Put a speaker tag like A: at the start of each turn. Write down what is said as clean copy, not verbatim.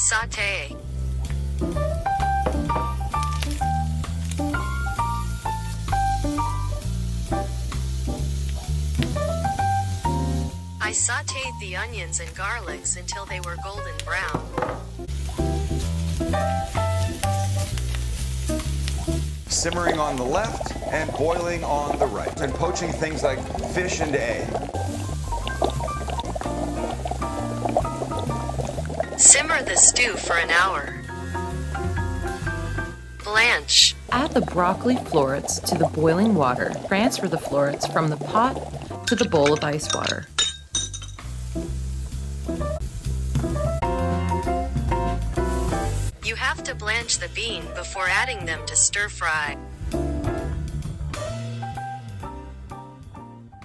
A: Sauté. I sautéed the onions and garlics until they were golden brown.
B: Simmering on the left and boiling on the right. And poaching things like fish and egg.
A: Simmer the stew for an hour. Blanch.
C: Add the broccoli florets to the boiling water. Transfer the florets from the pot to the bowl of ice water.
A: You have to blanch the bean before adding them to stir fry.